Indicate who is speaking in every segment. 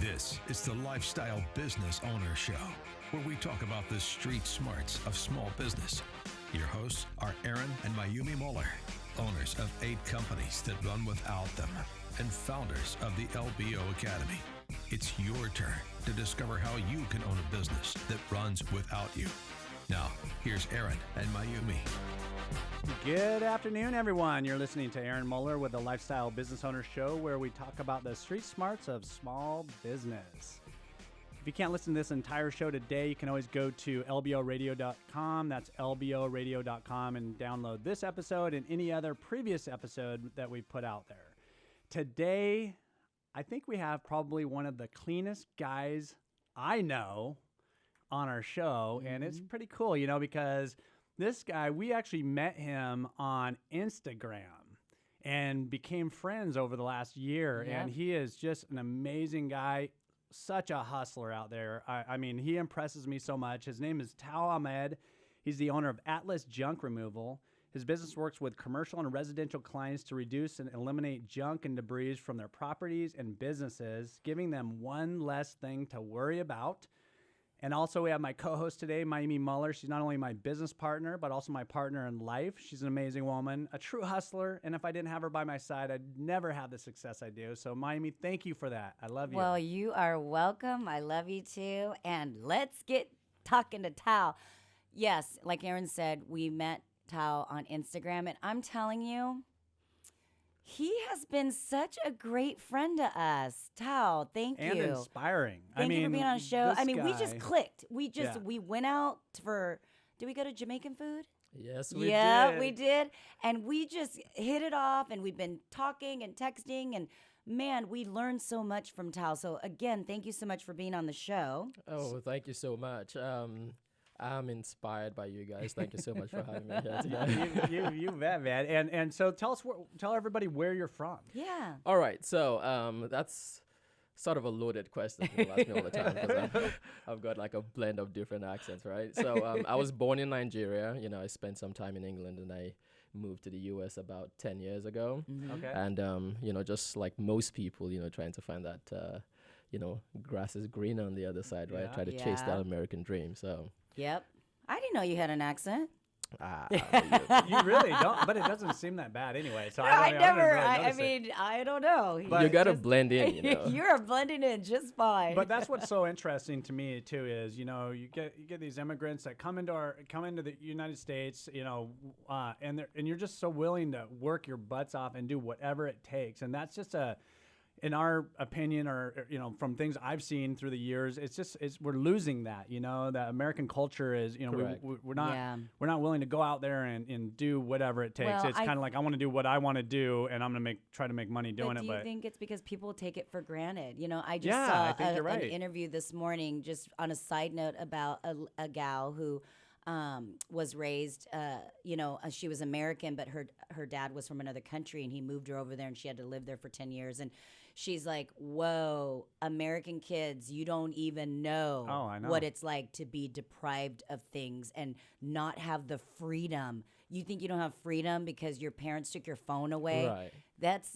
Speaker 1: This is the Lifestyle Business Owner Show, where we talk about the street smarts of small business. Your hosts are Aaron and Mayumi Muller, owners of 8 companies that run without them, and founders of the LBO Academy. It's your turn to discover how you can own a business that runs without you. Now, here's Aaron and Mayumi.
Speaker 2: Good afternoon, everyone. You're listening to Aaron Muller with the Lifestyle Business Owner Show, where we talk about the street smarts of small business. If you can't listen to this entire show today, you can always go to lboradio.com. That's lboradio.com and download this episode and any other previous episode that we put out there. Today, I think we have probably one of the cleanest guys I know on our show, and it's pretty cool, you know, because this guy, we actually met him on Instagram and became friends over the last year, and he is just an amazing guy, such a hustler out there. I mean, he impresses me so much. His name is Tao Ahmed. He's the owner of Atlas Junk Removal. His business works with commercial and residential clients to reduce and eliminate junk and debris from their properties and businesses, giving them one less thing to worry about. And also we have my co-host today, Mayumi Muller. She's not only my business partner, but also my partner in life. She's an amazing woman, a true hustler. And if I didn't have her by my side, I'd never have the success I do. So Mayumi, thank you for that. I love you.
Speaker 3: Well, you are welcome. I love you too. And let's get talking to Tao. Yes, like Aaron said, we met Tao on Instagram. And I'm telling you, he has been such a great friend to us. Tao, thank you.
Speaker 2: And inspiring.
Speaker 3: Thank you for being on the show. I mean, we
Speaker 2: guy-
Speaker 3: just clicked. We went out did we go to Jamaican food?
Speaker 4: Yes, we
Speaker 3: Yeah,
Speaker 4: did.
Speaker 3: we did. And we just hit it off, and we've been talking and texting, and man, we learned so much from Tao. So again, thank you so much for being on the show.
Speaker 4: Oh, thank you so much. I'm inspired by you guys. Thank you so much for having me here today.
Speaker 2: you bet, man. And so tell everybody where you're from.
Speaker 3: Yeah.
Speaker 4: All right, so that's sort of a loaded question. People ask me all the time because I've got like a blend of different accents, right? So I was born in Nigeria. You know, I spent some time in England, and I moved to the U.S. about 10 years ago.
Speaker 2: Okay.
Speaker 4: And, you know, just like most people, you know, trying to find that, you know, grass is greener on the other side, right?
Speaker 2: Yeah.
Speaker 4: Try to chase
Speaker 3: Yeah.
Speaker 4: that American dream, so...
Speaker 3: Yep. I didn't know you had an accent.
Speaker 2: You really don't, but it doesn't seem that bad anyway. So
Speaker 3: I
Speaker 2: didn't
Speaker 3: never.
Speaker 2: really
Speaker 3: I
Speaker 2: notice it.
Speaker 3: mean, I don't know.
Speaker 2: But
Speaker 4: you gotta
Speaker 3: Just-
Speaker 4: blend in, you know.
Speaker 3: You're blending in just fine.
Speaker 2: But that's what's so interesting to me too is, you know, you get these immigrants that come into the United States, you know, and you're just so willing to work your butts off and do whatever it takes, and that's just in our opinion, or you know, from things I've seen through the years, we're losing that. You know, the American culture is, you know,
Speaker 4: Correct.
Speaker 2: we're not
Speaker 3: Yeah.
Speaker 2: we're not willing to go out there and do whatever it takes.
Speaker 3: Well,
Speaker 2: It's kind of like I want to do what I want to do, and I'm gonna try to make money doing
Speaker 3: But
Speaker 2: it.
Speaker 3: do you
Speaker 2: But
Speaker 3: think it's because people take it for granted? You know, I just
Speaker 2: Yeah,
Speaker 3: saw
Speaker 2: I think you're right.
Speaker 3: an interview this morning, just on a side note, about a gal who was raised, you know, she was American, but her dad was from another country, and he moved her over there, and she had to live there for 10 years. And she's like, whoa, American kids, you don't even know,
Speaker 2: Oh, I know.
Speaker 3: what it's like to be deprived of things and not have the freedom. You think you don't have freedom because your parents took your phone away?
Speaker 4: Right.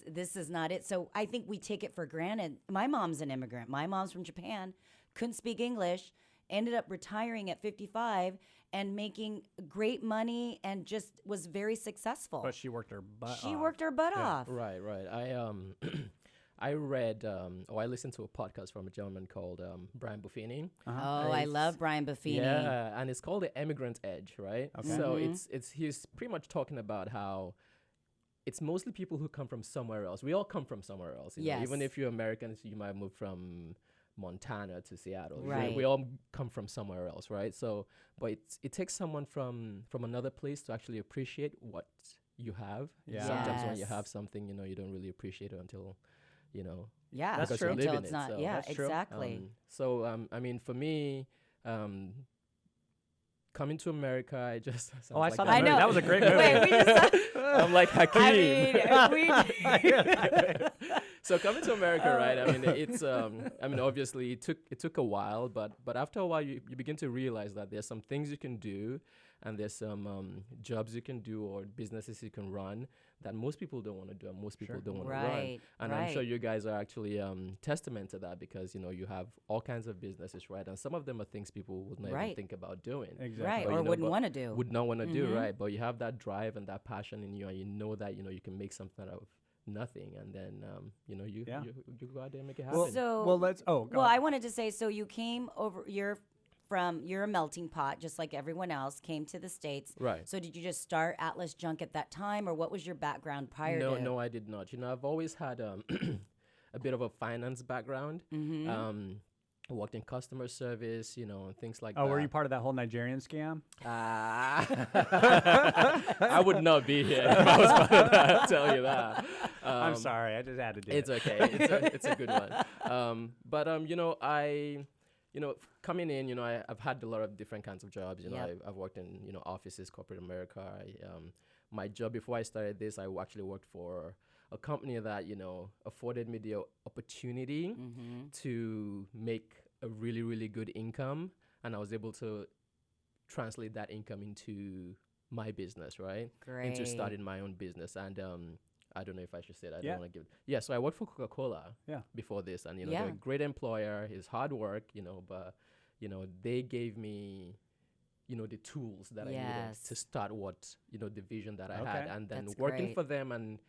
Speaker 3: This is not it. So I think we take it for granted. My mom's an immigrant. My mom's from Japan, couldn't speak English, ended up retiring at 55 and making great money, and just was very successful.
Speaker 2: But she worked her butt
Speaker 3: She
Speaker 2: off.
Speaker 3: worked her butt
Speaker 2: Yeah.
Speaker 3: off.
Speaker 4: Right. I I read I listened to a podcast from a gentleman called Brian Buffini.
Speaker 3: Oh, I
Speaker 4: It's-
Speaker 3: love Brian Buffini.
Speaker 4: Yeah, and it's called The Emigrant Edge, right?
Speaker 2: Okay.
Speaker 4: So he's pretty much talking about how it's mostly people who come from somewhere else. We all come from somewhere else. You know?
Speaker 3: Yes.
Speaker 4: Even if you're Americans, you might move from Montana to Seattle.
Speaker 3: Right.
Speaker 4: We all come from somewhere else, right? So, but it takes someone from another place to actually appreciate what you have.
Speaker 2: Yeah.
Speaker 4: Sometimes when you
Speaker 3: Yes.
Speaker 4: have something, you know, you don't really appreciate it until, you know.
Speaker 3: Yeah,
Speaker 2: That's
Speaker 4: because
Speaker 2: true.
Speaker 4: you live
Speaker 3: Until
Speaker 4: in
Speaker 3: it's
Speaker 4: it,
Speaker 3: not.
Speaker 4: so-
Speaker 3: Yeah,
Speaker 2: That's true.
Speaker 3: exactly.
Speaker 4: I mean, for me, coming to America, I just
Speaker 2: Oh, I
Speaker 4: sounds
Speaker 2: saw
Speaker 4: like
Speaker 2: that movie.
Speaker 3: I know.
Speaker 2: That was a great movie.
Speaker 3: Wait, we just.
Speaker 4: I'm like Hakeem.
Speaker 3: I mean,
Speaker 4: So coming to America, right? I mean, it's I mean, obviously it took a while, but after a while, you begin to realize that there's some things you can do, and there's some jobs you can do or businesses you can run that most people don't want to do and most people
Speaker 2: Sure.
Speaker 4: don't want to run.
Speaker 3: Right,
Speaker 4: And I'm sure
Speaker 3: right.
Speaker 4: you guys are actually testament to that, because you have all kinds of businesses, right? And some of them are things people would not even
Speaker 3: Right.
Speaker 4: think about doing.
Speaker 2: Exactly.
Speaker 3: Right,
Speaker 4: But,
Speaker 3: or wouldn't
Speaker 4: but
Speaker 3: want to do.
Speaker 4: would not want to do,
Speaker 3: Mhm.
Speaker 4: right? But you have that drive and that passion in you, and you know that you can make something out of nothing, and then
Speaker 2: Yeah.
Speaker 4: you go out there and make it happen.
Speaker 3: So
Speaker 2: let's. Oh, go
Speaker 3: well,
Speaker 2: on.
Speaker 3: I wanted to say, so you came over. You're a melting pot, just like everyone else. Came to the States.
Speaker 4: Right.
Speaker 3: So did you just start Atlas Junk at that time, or what was your background prior to?
Speaker 4: No, I did not. I've always had a bit of a finance background.
Speaker 3: Mm-hmm.
Speaker 4: I worked in customer service, and things like that.
Speaker 2: Oh, were you part of that whole Nigerian scam?
Speaker 4: I would not be here if I was part of that, I'll tell you that.
Speaker 2: I'm sorry, I just had to do
Speaker 4: It's
Speaker 2: it.
Speaker 4: okay. It's a good one. But coming in, I've had a lot of different kinds of jobs.
Speaker 3: Yep.
Speaker 4: I've worked in, offices, corporate America. My job before I started this, I actually worked for a company that, afforded me the opportunity
Speaker 3: Mm-hmm.
Speaker 4: to make a really, really good income. And I was able to translate that income into my business, right?
Speaker 3: Great.
Speaker 4: Into starting my own business. And I don't know if I should say that. I
Speaker 2: Yeah.
Speaker 4: don't want to give. Yeah, so I worked for Coca Cola
Speaker 2: Yeah.
Speaker 4: before this, and
Speaker 3: Yeah.
Speaker 4: they're a great employer. It's hard work, but they gave me the tools that I needed
Speaker 3: Yes.
Speaker 4: to start what the vision that I
Speaker 2: Okay.
Speaker 4: had, and then
Speaker 3: That's
Speaker 4: working
Speaker 3: great.
Speaker 4: for them, and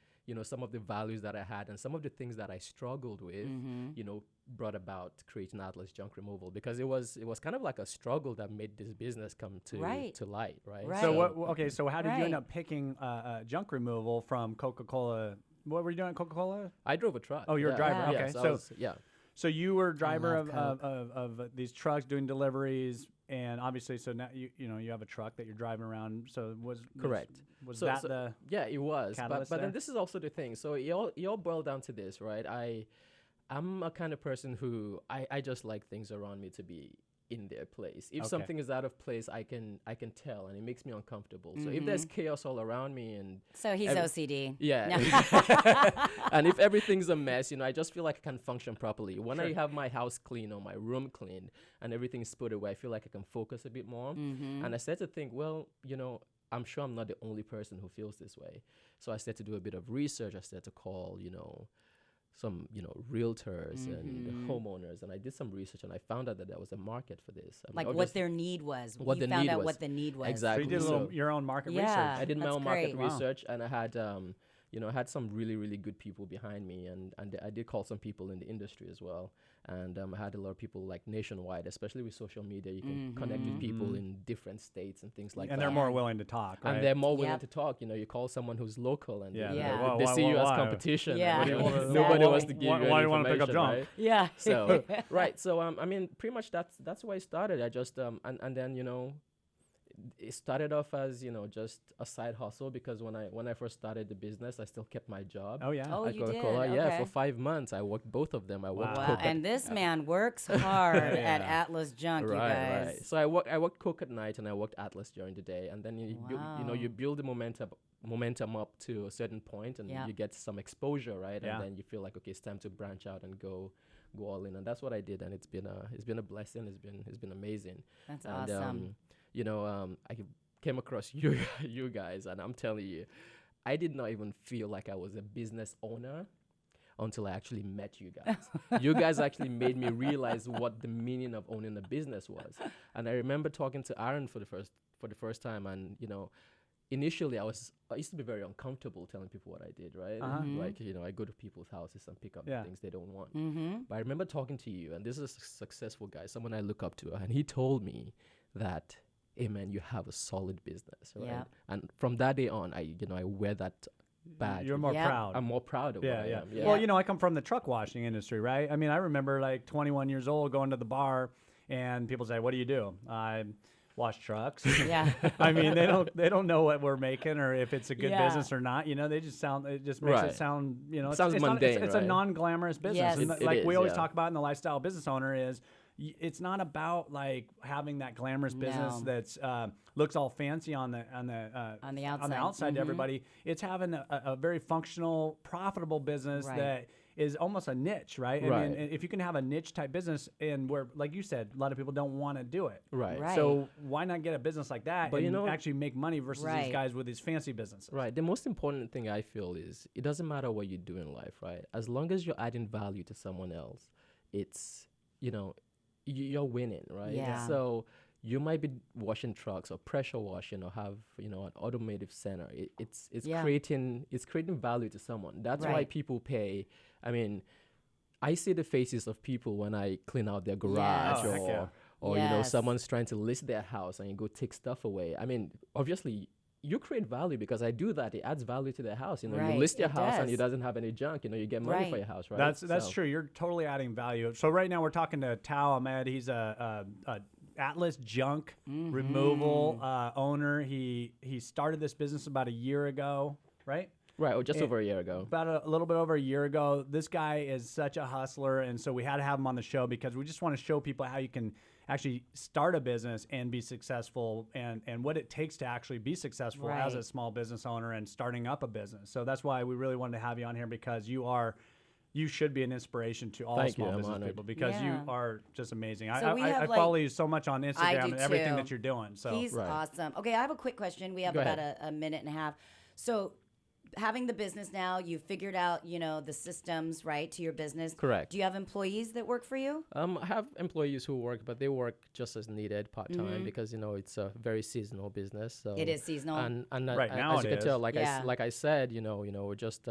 Speaker 4: some of the values that I had, and some of the things that I struggled with,
Speaker 3: Mm-hmm.
Speaker 4: brought about creating Atlas Junk Removal, because it was kind of like a struggle that made this business come to
Speaker 3: Right.
Speaker 4: to light, right?
Speaker 3: Right.
Speaker 2: So Okay, so how did you end
Speaker 3: Right.
Speaker 2: up picking junk removal from Coca Cola? What were you doing at Coca Cola?
Speaker 4: I drove a truck.
Speaker 2: Oh, you're a driver.
Speaker 3: Yeah.
Speaker 2: Okay,
Speaker 4: so I
Speaker 2: so
Speaker 4: was- yeah.
Speaker 2: so you were a driver
Speaker 3: love
Speaker 2: of these trucks doing deliveries, and obviously, so now you have a truck that you're driving around. So
Speaker 4: Correct.
Speaker 2: Was
Speaker 4: So-
Speaker 2: that
Speaker 4: so-
Speaker 2: the
Speaker 4: Yeah, it was. But
Speaker 2: catalyst
Speaker 4: then
Speaker 2: there?
Speaker 4: this is also the thing. So it all boiled down to this, right? I'm a kind of person who I just like things around me to be in their place. If
Speaker 2: Okay.
Speaker 4: something is out of place, I can tell, and it makes me uncomfortable. So if there's chaos all around me, and
Speaker 3: So he's
Speaker 4: Every-
Speaker 3: OCD.
Speaker 4: yeah, and if everything's a mess, I just feel like I can function properly. When I have my house clean or my room clean and everything's put away, I feel like I can focus a bit more. And I started to think, well, I'm sure I'm not the only person who feels this way. So I started to do a bit of research. I started to call, some, realtors and homeowners, and I did some research, and I found out that there was a market for this. I mean,
Speaker 3: Like what
Speaker 4: obviously-
Speaker 3: their need was.
Speaker 4: What
Speaker 3: you
Speaker 4: the
Speaker 3: found
Speaker 4: need
Speaker 3: out
Speaker 4: was.
Speaker 3: what the need was.
Speaker 2: so
Speaker 4: Exactly.
Speaker 2: you did
Speaker 4: So-
Speaker 2: your own market
Speaker 3: Yeah.
Speaker 2: research.
Speaker 4: I did my
Speaker 3: That's
Speaker 4: own market
Speaker 3: great.
Speaker 2: Wow.
Speaker 4: research, and I had, I had some really, really good people behind me, and I did call some people in the industry as well. And I had a lot of people like nationwide, especially with social media. You can connect with people in different states and things like
Speaker 2: and
Speaker 4: that.
Speaker 2: they're more willing to talk, right?
Speaker 4: And they're more willing
Speaker 3: Yep.
Speaker 4: to talk. You call someone who's local, and
Speaker 2: Yeah.
Speaker 4: they,
Speaker 3: Yeah.
Speaker 2: Well,
Speaker 4: they
Speaker 2: why-
Speaker 4: see you as
Speaker 2: why-
Speaker 4: competition.
Speaker 3: Yeah.
Speaker 4: and
Speaker 2: Well,
Speaker 4: nobody
Speaker 3: exactly.
Speaker 4: wants to give
Speaker 2: Why-
Speaker 4: you
Speaker 2: why
Speaker 4: any
Speaker 2: do you wanna pick up
Speaker 4: information,
Speaker 2: junk?
Speaker 4: right?
Speaker 3: Yeah.
Speaker 4: So right, so I mean, pretty much that's why I started. I just and then it started off as just a side hustle, because when I first started the business, I still kept my job.
Speaker 2: Oh yeah.
Speaker 3: Oh,
Speaker 4: at
Speaker 3: you
Speaker 4: Coca
Speaker 3: did?
Speaker 4: Cola. Yeah,
Speaker 3: Okay.
Speaker 4: for 5 months I worked both of them. I worked
Speaker 2: Wow.
Speaker 3: Wow.
Speaker 4: Coke
Speaker 3: And this man works hard at
Speaker 2: Yeah.
Speaker 3: Atlas Junk, you
Speaker 4: right,
Speaker 3: guys.
Speaker 4: right. So I worked Coke at night, and I worked Atlas during the day, and then you build the momentum up to a certain point, and
Speaker 3: Yeah.
Speaker 4: you get some exposure, right?
Speaker 2: Yeah.
Speaker 4: And then you feel like, okay, it's time to branch out and go all in, and that's what I did, and it's been a blessing. It's been amazing.
Speaker 3: That's
Speaker 4: And
Speaker 3: awesome.
Speaker 4: I came across you guys, and I'm telling you, I did not even feel like I was a business owner until I actually met you guys. You guys actually made me realize what the meaning of owning a business was. And I remember talking to Aaron for the first time, and initially I used to be very uncomfortable telling people what I did, right? Like, I go to people's houses and pick up
Speaker 2: Yeah.
Speaker 4: the things they don't want.
Speaker 3: Mm-hmm.
Speaker 4: But I remember talking to you, and this is a successful guy, someone I look up to, and he told me that, hey man, you have a solid business, right?
Speaker 3: Yeah.
Speaker 4: And from that day on, I wear that badge.
Speaker 2: You're more
Speaker 3: Yeah.
Speaker 2: proud.
Speaker 4: I'm more proud of
Speaker 2: Yeah,
Speaker 4: what I
Speaker 2: yeah.
Speaker 4: am. Yeah.
Speaker 2: Well, I come from the truck washing industry, right? I mean, I remember like 21 years old going to the bar, and people say, "What do you do?" I wash trucks.
Speaker 3: Yeah.
Speaker 2: I mean, they don't know what we're making or if it's a good
Speaker 3: Yeah.
Speaker 2: business or not. It just makes
Speaker 4: Right.
Speaker 2: it sound, it's,
Speaker 4: Sounds
Speaker 2: it's
Speaker 4: mundane,
Speaker 2: it's a
Speaker 4: right?
Speaker 2: non-glamorous business.
Speaker 3: Yes.
Speaker 2: And
Speaker 4: It
Speaker 2: like we
Speaker 4: is,
Speaker 2: always
Speaker 4: yeah.
Speaker 2: talk about in the lifestyle business owner is it's not about like having that glamorous business
Speaker 3: No.
Speaker 2: that's looks all fancy on the
Speaker 3: On the outside.
Speaker 2: to everybody. It's having a very functional, profitable business
Speaker 3: Right.
Speaker 2: that is almost a niche, right?
Speaker 4: Right.
Speaker 2: I mean, if you can have a niche type business and where, like you said, a lot of people don't want to do it.
Speaker 4: Right.
Speaker 3: Right.
Speaker 2: So why not get a business like that
Speaker 4: But
Speaker 2: and
Speaker 4: you know-
Speaker 2: actually make money versus these
Speaker 3: Right.
Speaker 2: guys with these fancy businesses?
Speaker 4: Right. The most important thing I feel is it doesn't matter what you do in life, right? As long as you're adding value to someone else, it's, you're winning, right?
Speaker 3: Yeah.
Speaker 4: So you might be washing trucks or pressure washing or have, an automotive center. It's
Speaker 3: Yeah.
Speaker 4: creating value to someone. That's why
Speaker 3: Right.
Speaker 4: people pay. I mean, I see the faces of people when I clean out their garage
Speaker 2: Oh, heck yeah.
Speaker 4: or
Speaker 3: Yes.
Speaker 4: someone's trying to list their house and you go take stuff away. I mean, obviously you create value because I do that. It adds value to their house.
Speaker 3: Right,
Speaker 4: You list your
Speaker 3: it
Speaker 4: house and
Speaker 3: does.
Speaker 4: it doesn't have any junk. You get money for
Speaker 3: Right.
Speaker 4: your house, right?
Speaker 2: That's
Speaker 4: So-
Speaker 2: true. You're totally adding value. So right now we're talking to Tao Ahmed. He's a Atlas junk
Speaker 3: Mm-hmm.
Speaker 2: removal owner. He started this business about a year ago, right?
Speaker 4: Right, or just over a year ago.
Speaker 2: About a little bit over a year ago. This guy is such a hustler, and so we had to have him on the show because we just want to show people how you can actually start a business and be successful and what it takes to actually be successful as a
Speaker 3: Right.
Speaker 2: small business owner and starting up a business. So that's why we really wanted to have you on here because you should be an inspiration to all
Speaker 4: Thank you,
Speaker 2: small
Speaker 4: I'm
Speaker 2: business
Speaker 4: honored.
Speaker 2: people because
Speaker 3: Yeah.
Speaker 2: you are just amazing.
Speaker 3: So we have,
Speaker 2: I
Speaker 3: like-
Speaker 2: follow you so much on Instagram
Speaker 3: do
Speaker 2: and everything
Speaker 3: too.
Speaker 2: that you're doing. So
Speaker 3: He's
Speaker 4: Right.
Speaker 3: awesome. Okay, I have a quick question. We have
Speaker 4: Go
Speaker 3: about
Speaker 4: ahead.
Speaker 3: a minute and a half. So, having the business now, you figured out, the systems, right, to your business.
Speaker 4: Correct.
Speaker 3: Do you have employees that work for you?
Speaker 4: I have employees who work, but they work just as needed part time because it's a very seasonal business. So
Speaker 3: Mm-hmm. It is seasonal.
Speaker 4: and
Speaker 2: Right now
Speaker 4: as you
Speaker 2: it
Speaker 4: can tell,
Speaker 2: is.
Speaker 4: like
Speaker 3: Yeah.
Speaker 4: like I said, we're just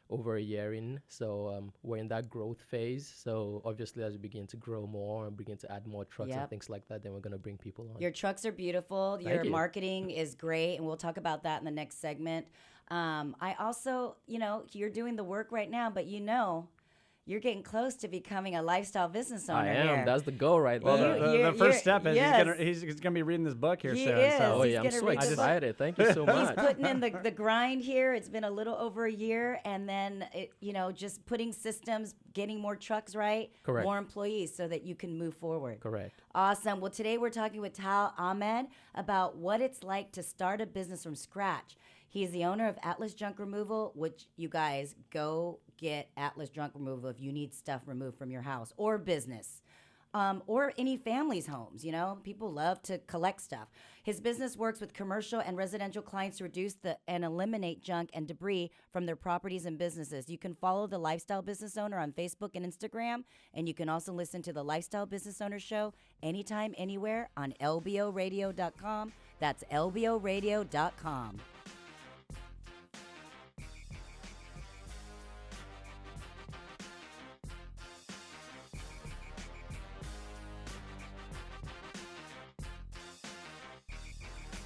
Speaker 4: over a year in, so we're in that growth phase. So obviously, as we begin to grow more and begin to add more trucks
Speaker 3: Yep.
Speaker 4: and things like that, then we're gonna bring people on.
Speaker 3: Your trucks are beautiful. Your
Speaker 4: Thank you.
Speaker 3: marketing is great, and we'll talk about that in the next segment. I also, you're doing the work right now, but you're getting close to becoming a lifestyle business owner.
Speaker 4: I am.
Speaker 3: Here.
Speaker 4: That's the goal right
Speaker 2: well,
Speaker 4: there.
Speaker 3: You-
Speaker 2: the first
Speaker 3: you're-
Speaker 2: step is
Speaker 3: yes.
Speaker 2: he's gonna be reading this book here
Speaker 3: He
Speaker 2: soon.
Speaker 3: is.
Speaker 2: So
Speaker 4: Oh
Speaker 3: He's
Speaker 4: yeah, I'm
Speaker 3: gonna
Speaker 4: so
Speaker 3: read the book.
Speaker 4: excited. Thank you so
Speaker 3: He's
Speaker 4: much.
Speaker 3: putting in the grind here. It's been a little over a year, and then just putting systems, getting more trucks right,
Speaker 4: Correct.
Speaker 3: more employees, so that you can move forward.
Speaker 4: Correct.
Speaker 3: Awesome. Well, today we're talking with Tao Ahmed about what it's like to start a business from scratch. He is the owner of Atlas Junk Removal, which you guys go get Atlas Junk Removal if you need stuff removed from your house or business. Or any family's homes, people love to collect stuff. His business works with commercial and residential clients to reduce and eliminate junk and debris from their properties and businesses. You can follow the Lifestyle Business Owner on Facebook and Instagram, and you can also listen to the Lifestyle Business Owner Show anytime, anywhere on lboradio.com. That's lboradio.com.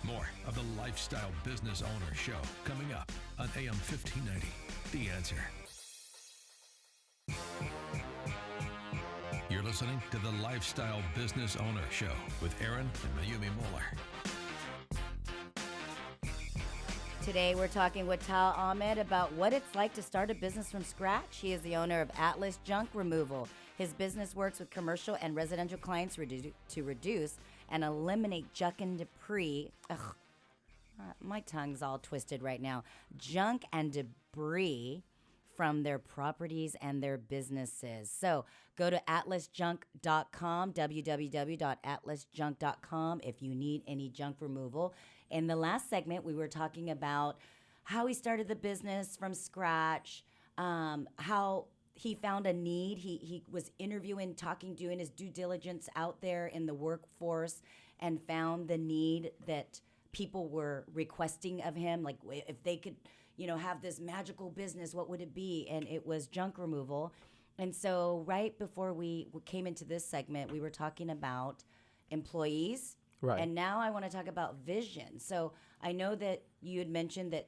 Speaker 1: More of the Lifestyle Business Owner Show coming up on AM 1590. The Answer. You're listening to the Lifestyle Business Owner Show with Aaron and Mayumi Muller.
Speaker 3: Today, we're talking with Tao Ahmed about what it's like to start a business from scratch. He is the owner of Atlas Junk Removal. His business works with commercial and residential clients to reduce and eliminate junk and debris. My tongue's all twisted right now. Junk and debris from their properties and their businesses. So go to atlasjunk.com, www.atlasjunk.com, if you need any junk removal. In the last segment, we were talking about how he started the business from scratch, how he found a need. He was interviewing, talking, doing his due diligence out there in the workforce and found the need that people were requesting of him. Like, if they could, have this magical business, what would it be? And it was junk removal. And so right before we came into this segment, we were talking about employees.
Speaker 4: Right.
Speaker 3: And now I want to talk about vision. So I know that you had mentioned that,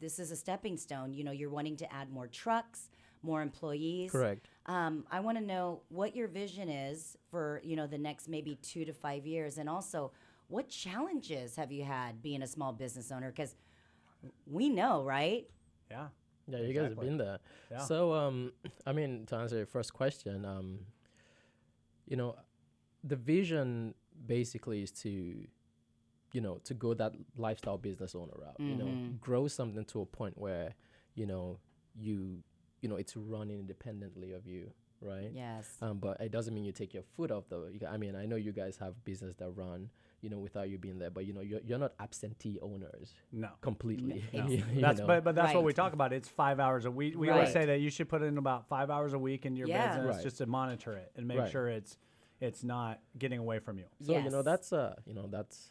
Speaker 3: this is a stepping stone. You're wanting to add more trucks, more employees.
Speaker 4: Correct.
Speaker 3: I want to know what your vision is for, the next maybe 2 to 5 years. And also, what challenges have you had being a small business owner? Because we know, right?
Speaker 2: yeah.
Speaker 4: Yeah, you guys have
Speaker 2: Exactly.
Speaker 4: been there.
Speaker 2: Yeah.
Speaker 4: So, to answer your first question, the vision basically is to go that lifestyle business owner route. Grow something to a point where, you it's running independently of you, right?
Speaker 3: Yes.
Speaker 4: But it doesn't mean you take your foot off the. I mean, I know you guys have business that run, without you being there, but you're not absentee owners.
Speaker 2: No.
Speaker 4: Completely.
Speaker 3: No.
Speaker 2: That's but that's what we
Speaker 3: Right.
Speaker 2: talk about. It's 5 hours a week. We always
Speaker 3: Right.
Speaker 2: say that you should put in about 5 hours a week in your
Speaker 3: Yeah.
Speaker 2: business
Speaker 4: Right.
Speaker 2: just to monitor it and make
Speaker 4: Right.
Speaker 2: sure it's not getting away from you.
Speaker 4: So
Speaker 3: Yes.
Speaker 4: that's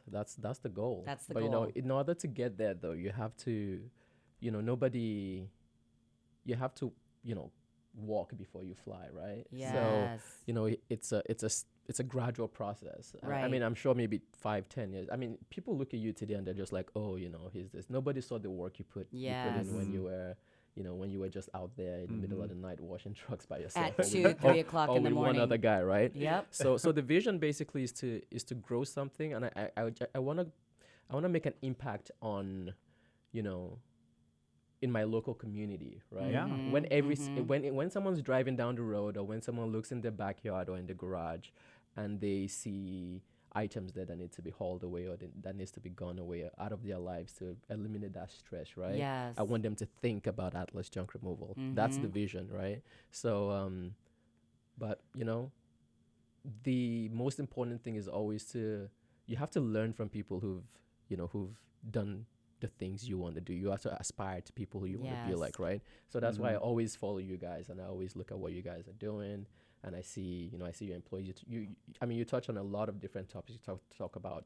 Speaker 4: that's the goal.
Speaker 3: That's the
Speaker 4: but
Speaker 3: goal.
Speaker 4: In order to get there though, you have to, nobody, you have to, walk before you fly, right?
Speaker 3: Yes.
Speaker 4: So it's a gradual process. I
Speaker 3: Right.
Speaker 4: mean, I'm sure maybe 5-10 years. I mean, people look at you today and they're just like, oh, he's this. Nobody saw the work you put
Speaker 3: Yes.
Speaker 4: in when you were. When you were just out there in the middle of the night washing trucks by yourself,
Speaker 3: At
Speaker 4: or with-
Speaker 3: 2, 3 o'clock
Speaker 4: or
Speaker 3: in the
Speaker 4: with
Speaker 3: morning.
Speaker 4: one other guy, right?
Speaker 3: Yep.
Speaker 4: So the vision basically is to grow something, and I want to make an impact on, in my local community, right?
Speaker 2: Yeah.
Speaker 4: When when someone's driving down the road, or when someone looks in their backyard or in the garage, and they see items that need to be hauled away, or that needs to be gone away out of their lives to eliminate that stress, right?
Speaker 3: Yes.
Speaker 4: I want them to think about Atlas junk removal. That's the vision, right? So, but the most important thing is always you have to learn from people who've done the things you want to do. You have to aspire to people who you want to be
Speaker 3: Yes.
Speaker 4: like, right? So that's why I always follow you guys, and I always look at what you guys are doing, and I see your employees. You touch on a lot of different topics. You talk about,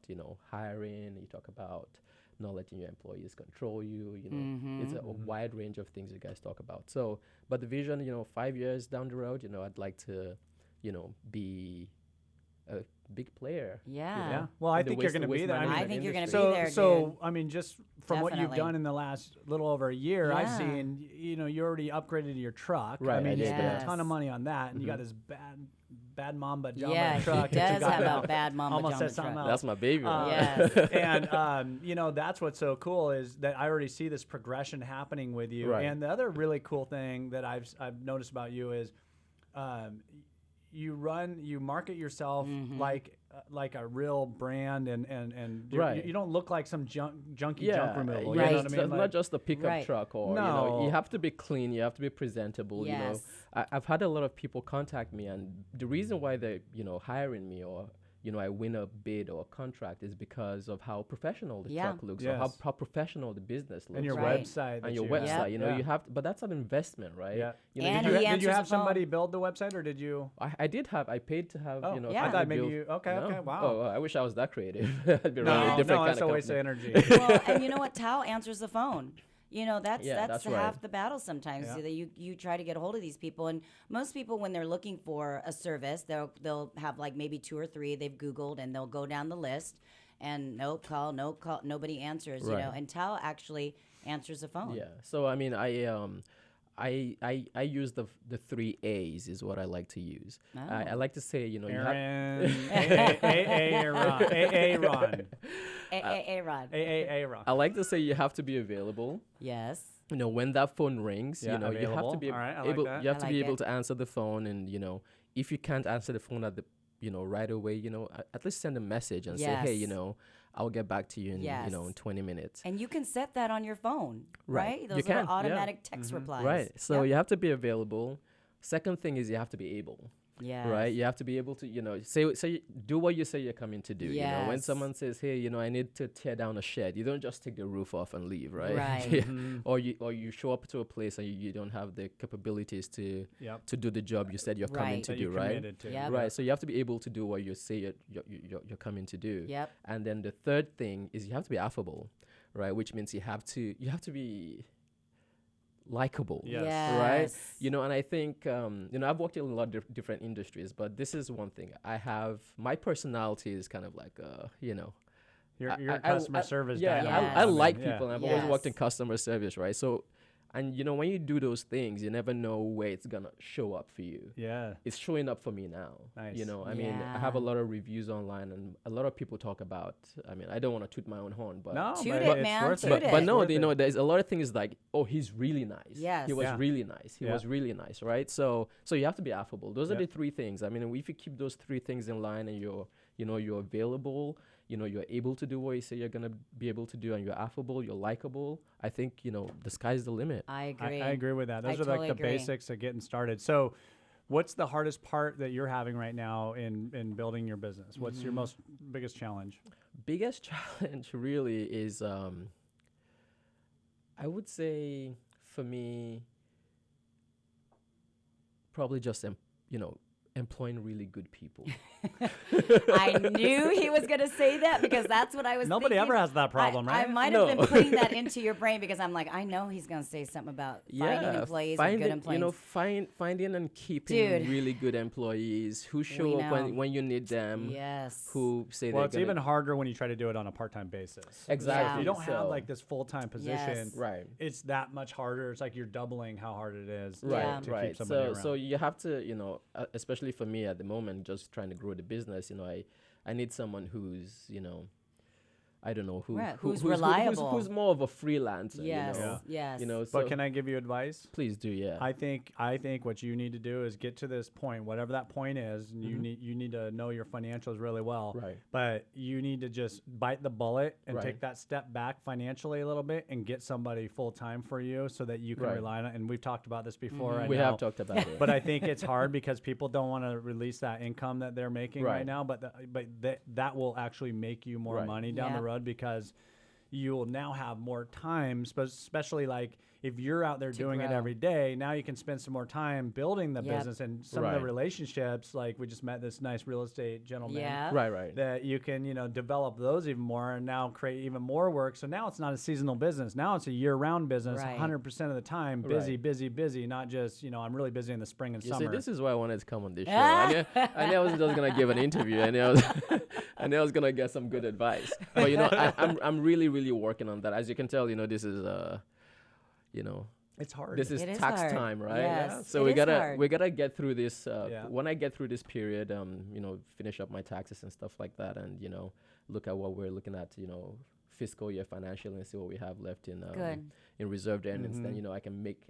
Speaker 4: hiring. You talk about not letting your employees control you. It's a wide range of things you guys talk about. So, but the vision, 5 years down the road, I'd like to, be a big player.
Speaker 3: Yeah.
Speaker 2: Yeah. Well, I
Speaker 4: In the
Speaker 2: think you're
Speaker 4: waste-
Speaker 2: going to be
Speaker 4: waste
Speaker 2: there.
Speaker 4: management
Speaker 3: I think you're gonna
Speaker 4: industry.
Speaker 3: be there,
Speaker 2: So
Speaker 3: dude.
Speaker 2: I mean, just from what you've
Speaker 3: Definitely.
Speaker 2: done in the last little over a year, I've
Speaker 3: Yeah.
Speaker 2: seen, you already upgraded your truck. I
Speaker 4: Right,
Speaker 2: mean,
Speaker 4: I
Speaker 2: you
Speaker 4: did,
Speaker 2: spent
Speaker 3: yeah.
Speaker 2: a ton of money on that, and you got this bad Mamba Jumbo
Speaker 3: Yeah,
Speaker 2: truck.
Speaker 3: he
Speaker 2: that you
Speaker 3: does
Speaker 2: got
Speaker 3: have
Speaker 2: now.
Speaker 3: a bad Mamba
Speaker 2: Almost
Speaker 3: Jumbo
Speaker 2: said something
Speaker 3: truck.
Speaker 2: else.
Speaker 4: That's my baby. right?
Speaker 3: Yes.
Speaker 2: And that's what's so cool is that I already see this progression happening with you.
Speaker 4: Right.
Speaker 2: And the other really cool thing that I've noticed about you is you market yourself like a real brand, and
Speaker 4: Right.
Speaker 2: you don't look like some junky
Speaker 4: Yeah,
Speaker 2: junk removal.
Speaker 3: Right.
Speaker 2: You know what I mean?
Speaker 4: It's not just a pickup
Speaker 3: Right.
Speaker 4: truck, or
Speaker 2: No.
Speaker 4: you have to be clean, you have to be presentable.
Speaker 3: Yes.
Speaker 4: I've had a lot of people contact me, and the reason why they're hiring me, or I win a bid or a contract, is because of how professional the
Speaker 3: Yeah.
Speaker 4: truck looks, or
Speaker 2: Yes.
Speaker 4: how professional the business looks.
Speaker 2: and your
Speaker 3: Right.
Speaker 2: website. that
Speaker 4: And your
Speaker 2: you
Speaker 4: website,
Speaker 2: have.
Speaker 3: Yeah.
Speaker 4: you have, but that's an investment, right?
Speaker 2: Yeah.
Speaker 3: And
Speaker 2: Did
Speaker 3: he
Speaker 2: you
Speaker 3: answers
Speaker 2: have
Speaker 3: the phone.
Speaker 2: somebody build the website, or did you?
Speaker 4: I paid to have,
Speaker 2: Oh,
Speaker 3: Yeah.
Speaker 2: I thought
Speaker 4: somebody
Speaker 2: maybe
Speaker 4: build-
Speaker 2: you. Okay,
Speaker 4: No?
Speaker 2: okay, wow.
Speaker 4: Oh, I wish I was that creative. I'd be running a
Speaker 2: No,
Speaker 4: different kind
Speaker 2: that's a
Speaker 4: of
Speaker 2: waste of
Speaker 4: company.
Speaker 2: energy.
Speaker 3: Well, and you know what? Tao answers the phone. That's
Speaker 4: Yeah, that's
Speaker 3: half
Speaker 4: right.
Speaker 3: the battle sometimes.
Speaker 2: Yeah.
Speaker 3: That you try to get a hold of these people, and most people, when they're looking for a service, they'll have like maybe 2 or 3 they've Googled, and they'll go down the list, and no call, nobody answers.
Speaker 4: Right.
Speaker 3: And Tao actually answers the phone.
Speaker 4: Yeah. So I mean, I use the 3 A's is what I like to use. I like to say, you have
Speaker 2: Aaron, Aaron, Aaron,
Speaker 3: Rod.
Speaker 2: Aaron.
Speaker 4: I like to say you have to be available.
Speaker 3: Yes.
Speaker 4: When that phone rings,
Speaker 2: Yeah,
Speaker 4: you have
Speaker 2: available.
Speaker 4: to be
Speaker 2: All right, I like
Speaker 4: able.
Speaker 2: that.
Speaker 4: You have
Speaker 3: I
Speaker 4: to
Speaker 3: like
Speaker 4: be able
Speaker 3: it.
Speaker 4: to answer the phone, and if you can't answer the phone at the right away, at least send a message and say, hey,
Speaker 3: Yes.
Speaker 4: I'll get back to you in
Speaker 3: Yes.
Speaker 4: in 20 minutes.
Speaker 3: And you can set that on your phone,
Speaker 4: Right.
Speaker 3: right? Those
Speaker 4: You can,
Speaker 3: little
Speaker 4: yeah.
Speaker 3: automatic text replies.
Speaker 4: Right. So
Speaker 3: Yep.
Speaker 4: you have to be available. Second thing is you have to be able.
Speaker 3: Yes.
Speaker 4: Right, you have to be able to, say do what you say you're coming to do. When
Speaker 3: Yes.
Speaker 4: someone says, "Hey, I need to tear down a shed," you don't just take the roof off and leave, right?
Speaker 3: Right.
Speaker 4: Or you show up to a place and you don't have the capabilities to
Speaker 2: Yep.
Speaker 4: to do the job you said you're coming
Speaker 3: Right.
Speaker 4: to
Speaker 2: That
Speaker 4: do,
Speaker 2: you
Speaker 4: right?
Speaker 2: committed to.
Speaker 3: Yep.
Speaker 4: Right. So you have to be able to do what you say you're coming to do.
Speaker 3: Yep.
Speaker 4: And then the third thing is you have to be affable, right? Which means you have to be likable.
Speaker 2: Yes.
Speaker 4: Right.
Speaker 3: Yes.
Speaker 4: And I think I've worked in a lot of different industries, but this is one thing. My personality is kind of like
Speaker 2: You're
Speaker 4: I-
Speaker 2: a customer
Speaker 4: I-
Speaker 2: service
Speaker 4: yeah,
Speaker 2: guy.
Speaker 3: Yeah.
Speaker 4: I like
Speaker 2: Yeah.
Speaker 4: people, and I've always worked in
Speaker 3: Yes.
Speaker 4: customer service, right? So, and when you do those things, you never know where it's gonna show up for you.
Speaker 2: Yeah.
Speaker 4: It's showing up for me now.
Speaker 2: Nice.
Speaker 4: I mean, I have a
Speaker 3: Yeah.
Speaker 4: lot of reviews online, and a lot of people talk about. I mean, I don't want to toot my own horn, but
Speaker 2: No,
Speaker 3: Toot
Speaker 2: but
Speaker 3: it,
Speaker 2: it's
Speaker 3: man,
Speaker 2: worth
Speaker 3: toot
Speaker 2: it.
Speaker 3: it.
Speaker 4: but
Speaker 2: It's
Speaker 4: no,
Speaker 2: worth it.
Speaker 4: there's a lot of things like, oh, he's really nice.
Speaker 3: Yes.
Speaker 4: He was
Speaker 2: Yeah.
Speaker 4: really nice. He
Speaker 2: Yeah.
Speaker 4: was really nice, right? So you have to be affable. Those are
Speaker 2: Yeah.
Speaker 4: the 3 things. I mean, if you keep those 3 things in line, and you're available, you're able to do what you say you're going to be able to do, and you're affable, you're likable, I think, the sky's the limit.
Speaker 3: I agree.
Speaker 2: I agree with that. Those are
Speaker 3: totally
Speaker 2: like the
Speaker 3: agree.
Speaker 2: basics of getting started. So what's the hardest part that you're having right now in building your business? What's your biggest challenge?
Speaker 4: Biggest challenge really is, I would say for me, probably just, employing really good people.
Speaker 3: I knew he was going to say that because that's what I was
Speaker 2: Nobody
Speaker 3: thinking.
Speaker 2: ever has that problem,
Speaker 3: I
Speaker 2: right?
Speaker 3: might have been putting that into your brain because I'm like, I know he's going to say something about finding employees and good employees.
Speaker 4: Finding and keeping
Speaker 3: Dude.
Speaker 4: really good employees who show up when you need them.
Speaker 3: Yes.
Speaker 4: Who say
Speaker 2: Well,
Speaker 4: they're
Speaker 2: it's even harder when you try to do it on a part-time basis.
Speaker 4: Exactly.
Speaker 2: So if you don't have
Speaker 4: So-
Speaker 2: like this full-time position,
Speaker 3: Yes.
Speaker 4: Right.
Speaker 2: it's that much harder. It's like you're doubling how hard it is
Speaker 3: Yeah.
Speaker 2: to
Speaker 4: Right.
Speaker 2: keep somebody around.
Speaker 4: So you have to, especially for me at the moment, just trying to grow the business, I need someone who's, I don't know,
Speaker 3: who's reliable.
Speaker 4: who's more of a freelancer.
Speaker 3: Yes.
Speaker 2: Yeah.
Speaker 3: Yes.
Speaker 4: So
Speaker 2: But can I give you advice?
Speaker 4: please do, yeah.
Speaker 2: I think what you need to do is get to this point, whatever that point is, and you need to know your financials really well.
Speaker 4: Right.
Speaker 2: But you need to just bite the bullet and
Speaker 4: Right.
Speaker 2: take that step back financially a little bit and get somebody full time for you so that you can
Speaker 4: Right.
Speaker 2: rely on it. And we've talked about this before. I
Speaker 4: we
Speaker 2: know.
Speaker 4: have talked about it.
Speaker 2: But I think it's hard because people don't want to release that income that they're making right
Speaker 4: Right.
Speaker 2: now. But that will actually make you more
Speaker 4: Right.
Speaker 2: money down
Speaker 3: Yeah.
Speaker 2: the road because you will now have more time, especially like if you're out there doing it
Speaker 3: grow.
Speaker 2: every day, now you can spend some more time building the
Speaker 3: Yep.
Speaker 2: business and some of the
Speaker 4: Right.
Speaker 2: relationships. Like we just met this nice real estate gentleman
Speaker 3: Yeah.
Speaker 4: right.
Speaker 2: that you can, develop those even more and now create even more work. So now it's not a seasonal business. Now it's a year-round business,
Speaker 3: Right.
Speaker 2: 100% of the time, busy,
Speaker 4: Right.
Speaker 2: busy, busy, not just, I'm really busy in the spring and
Speaker 4: You see,
Speaker 2: summer.
Speaker 4: this is why I wanted to come on this show. I knew I was just gonna give an interview. I knew I was gonna get some good advice. But I'm really, really working on that. As you can tell, this is
Speaker 2: it's hard.
Speaker 4: this is
Speaker 3: It is
Speaker 4: tax
Speaker 3: hard.
Speaker 4: time, right?
Speaker 3: Yes,
Speaker 4: So
Speaker 3: it
Speaker 4: we
Speaker 3: is
Speaker 4: gotta
Speaker 3: hard.
Speaker 4: we gotta get through this.
Speaker 2: Yeah.
Speaker 4: When I get through this period, finish up my taxes and stuff like that, and look at what we're looking at, fiscal year financially, and see what we have left in
Speaker 3: Good.
Speaker 4: in reserved earnings.
Speaker 2: Mm-hmm.
Speaker 4: Then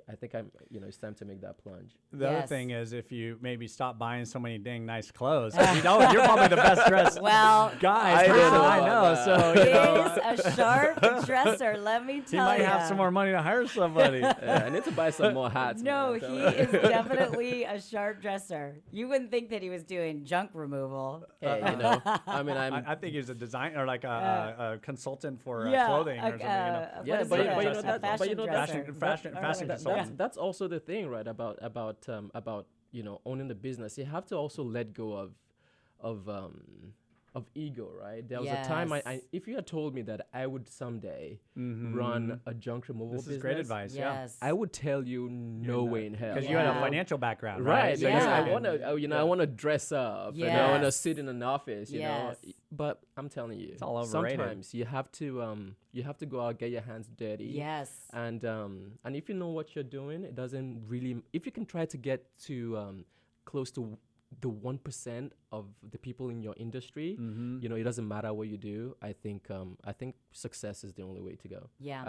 Speaker 4: I think it's time to make that plunge.
Speaker 2: The other
Speaker 3: Yes.
Speaker 2: thing is if you maybe stop buying so many dang nice clothes. You're probably the best dressed
Speaker 3: Well,
Speaker 2: guy
Speaker 4: I don't know
Speaker 2: I know.
Speaker 4: about
Speaker 2: So
Speaker 3: is a sharp dresser, let me
Speaker 2: he
Speaker 3: tell
Speaker 2: might
Speaker 3: you.
Speaker 2: have some more money to hire somebody.
Speaker 4: Yeah, I need to buy some more hats.
Speaker 3: No,
Speaker 4: man,
Speaker 3: he
Speaker 4: I'm telling you.
Speaker 3: is definitely a sharp dresser. You wouldn't think that he was doing junk removal.
Speaker 4: Hey, I mean,
Speaker 2: I think he's a designer or like a consultant for
Speaker 3: Yeah,
Speaker 2: clothing or something.
Speaker 3: what
Speaker 4: Yeah,
Speaker 3: is
Speaker 4: but
Speaker 3: it?
Speaker 4: you know
Speaker 3: A
Speaker 4: that- but you know that-
Speaker 3: dresser.
Speaker 2: fashion
Speaker 4: That-
Speaker 2: consultant.
Speaker 4: that's also the thing, right? About owning the business. You have to also let go of ego, right? There was a time
Speaker 3: Yes.
Speaker 4: if you had told me that I would someday run a junk removal
Speaker 2: This
Speaker 4: business,
Speaker 2: is great advice. Yeah.
Speaker 3: Yes.
Speaker 4: I would tell you no way in hell.
Speaker 2: Because you had a
Speaker 3: Yeah.
Speaker 2: financial background,
Speaker 4: Right,
Speaker 2: right? So
Speaker 4: because
Speaker 2: you
Speaker 3: Yeah.
Speaker 4: I
Speaker 2: can-
Speaker 4: want to, I want to dress up, and I want to
Speaker 3: Yes.
Speaker 4: sit in an office,
Speaker 3: Yes.
Speaker 4: But I'm telling you,
Speaker 2: all overrated.
Speaker 4: sometimes you have to go out, get your hands dirty.
Speaker 3: Yes.
Speaker 4: And if you know what you're doing, it doesn't really. If you can try to get to close to the 1% of the people in your industry, it doesn't matter what you do. I think success is the only way to go.
Speaker 3: Yeah.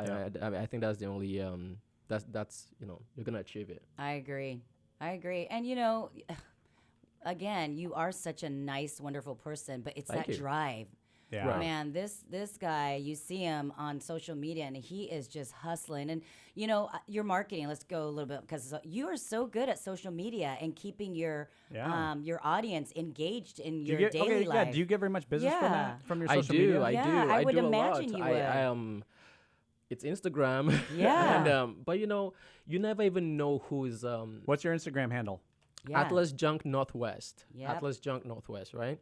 Speaker 4: I think that's the only that's you're gonna achieve it.
Speaker 3: I agree. And again, you are such a nice, wonderful person, but it's
Speaker 4: Thank
Speaker 3: that
Speaker 4: you.
Speaker 3: drive.
Speaker 2: Yeah.
Speaker 4: Right.
Speaker 3: Man, this guy, you see him on social media and he is just hustling. And your marketing, let's go a little bit because you are so good at social media and keeping your
Speaker 2: Yeah.
Speaker 3: your audience engaged in
Speaker 2: Do you
Speaker 3: your
Speaker 2: get,
Speaker 3: daily
Speaker 2: okay,
Speaker 3: life.
Speaker 2: yeah. Do you get very much business from
Speaker 3: Yeah.
Speaker 2: that, from your
Speaker 4: I
Speaker 2: social
Speaker 4: do.
Speaker 2: media?
Speaker 4: I
Speaker 3: Yeah,
Speaker 4: do.
Speaker 3: I
Speaker 4: I
Speaker 3: would
Speaker 4: do a
Speaker 3: imagine
Speaker 4: lot.
Speaker 3: you
Speaker 4: I
Speaker 3: would.
Speaker 4: it's Instagram.
Speaker 3: Yeah.
Speaker 4: And but you never even know who's
Speaker 2: What's your Instagram handle?
Speaker 3: Yeah.
Speaker 4: Atlas Junk Northwest.
Speaker 3: Yep.
Speaker 4: Atlas Junk Northwest, right?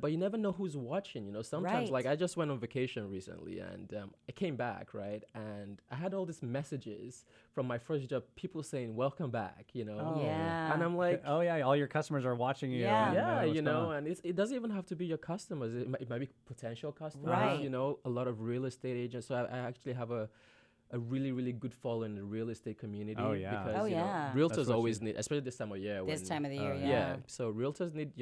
Speaker 4: But you never know who's watching. Sometimes
Speaker 3: Right.
Speaker 4: like I just went on vacation recently, and I came back, right? And I had all these messages from my first job, people saying "Welcome back,"
Speaker 2: Oh.
Speaker 3: Yeah.
Speaker 4: And I'm like,
Speaker 2: Oh yeah, all your customers are watching you.
Speaker 3: Yeah.
Speaker 2: and,
Speaker 4: yeah,
Speaker 2: what's going on.
Speaker 4: and it doesn't even have to be your customers. It might be potential customers.
Speaker 3: Right.
Speaker 4: A lot of real estate agents. So I actually have a really, really good following in the real estate community.
Speaker 2: Oh, yeah.
Speaker 4: Because
Speaker 3: Oh, yeah.
Speaker 2: That's
Speaker 4: realtors
Speaker 2: what
Speaker 4: always need, especially this time of year.
Speaker 3: This time of the year,
Speaker 2: yeah.
Speaker 3: yeah.
Speaker 4: So realtors need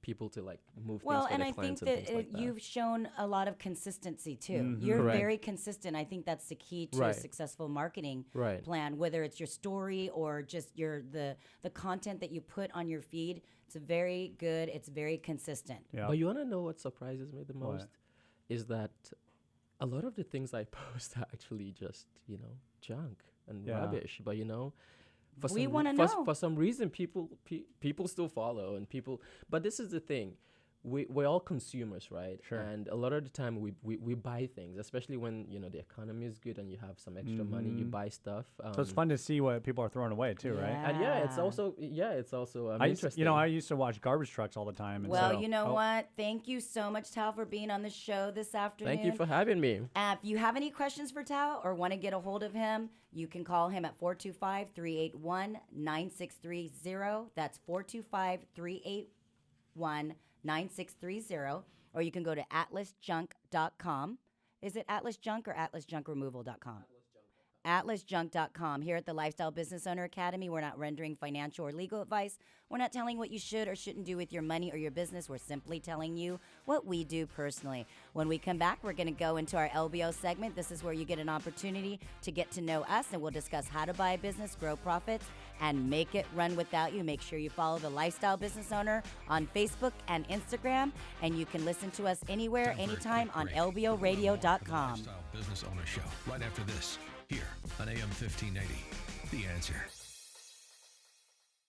Speaker 4: people to like move
Speaker 3: Well,
Speaker 4: things for
Speaker 3: and
Speaker 4: their
Speaker 3: I think
Speaker 4: clients
Speaker 3: that,
Speaker 4: and things like that.
Speaker 3: you've shown a lot of consistency too. You're
Speaker 4: Correct.
Speaker 3: very consistent. I think that's the key to a
Speaker 4: Right.
Speaker 3: successful marketing
Speaker 4: Right.
Speaker 3: plan, whether it's your story or just the content that you put on your feed. It's very good. It's very consistent.
Speaker 2: Yeah.
Speaker 4: But you want to know what surprises me the most?
Speaker 2: What?
Speaker 4: Is that a lot of the things I post are actually just, junk and
Speaker 2: Yeah.
Speaker 4: rubbish. But,
Speaker 3: We wanna know.
Speaker 4: for some reason, people still follow and people. But this is the thing. We're all consumers, right?
Speaker 2: Sure.
Speaker 4: And a lot of the time we buy things, especially when, the economy is good and you have some extra money, you buy stuff.
Speaker 2: So it's fun to see what people are throwing away too, right?
Speaker 4: And it's also interesting.
Speaker 2: I used to watch garbage trucks all the time. And
Speaker 3: Well,
Speaker 2: so,
Speaker 3: you know what? Thank you so much, Tao, for being on the show this afternoon.
Speaker 4: Thank you for having me.
Speaker 3: If you have any questions for Tao or want to get a hold of him, you can call him at 425-381-9630. That's 425-381-9630. Or you can go to atlasjunk.com. Is it Atlas Junk or atlasjunkremoval.com? atlasjunk.com. Here at the Lifestyle Business Owner Academy, we're not rendering financial or legal advice. We're not telling what you should or shouldn't do with your money or your business. We're simply telling you what we do personally. When we come back, we're going to go into our LBO segment. This is where you get an opportunity to get to know us, and we'll discuss how to buy a business, grow profits, and make it run without you. Make sure you follow the Lifestyle Business Owner on Facebook and Instagram, and you can listen to us anywhere,
Speaker 1: Time for a
Speaker 3: anytime
Speaker 1: quick
Speaker 3: on
Speaker 1: break. The
Speaker 3: lboradio.com.
Speaker 1: Lifestyle Business Owner Show, right after this, here on AM 1580. The Answer.